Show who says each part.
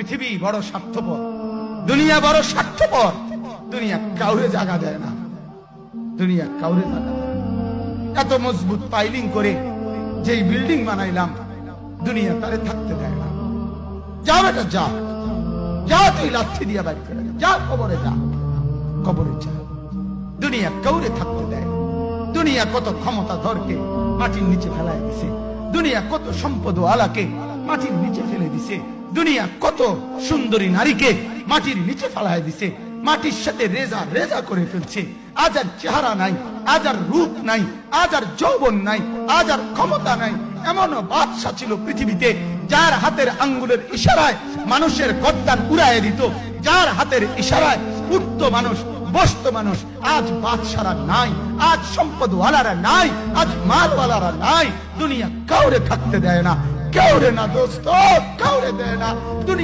Speaker 1: পৃথিবী বড় স্বার্থপর, দুনিয়া বড় স্বার্থপর। দুনিয়া কাউরে জায়গা দেয় না, দুনিয়া কাউরে জায়গা দেয় না। এত মজবুত পাইলিং করে যেই বিল্ডিং বানাইলাম, দুনিয়া তারে থাকতে দেয় না। যা বেটা যা, যা তুই লাথি দিয়া বাইর করে যা, কবরে যা, কবরে যা। দুনিয়া কাউরে থাকতে দেয় না। দুনিয়া কত ক্ষমতা ধরকে মাটির নিচে ফেলাই দিছে, দুনিয়া কত সম্পদ আলাকে মাটির নিচে ফেলে দিছে, দুনিয়া কত সুন্দরী নারীকে মাটির নিচে ফেলাই দিছে, মাটির সাথে রেজা রেজা করে ফেলছে। আজ আর চেহারা নাই, আজ আর রূপ নাই, আজ আর যৌবন নাই, আজ আর ক্ষমতা নাই। এমনও বাদশা ছিল পৃথিবীতে যার হাতের আঙ্গুলের ইশারায় মানুষের গর্দান উড়াইয়ে দিত, যার হাতের ইশারায় উঠত মানুষ, বসত মানুষ। আজ বাদশারা নাই, আজ সম্পদওয়ালারা নাই, আজ মালওয়ালারা নাই। দুনিয়া কাউরে থাকতে দেয় না, কাউরে না দোস্ত, কাউরে দেয় না দুনিয়া।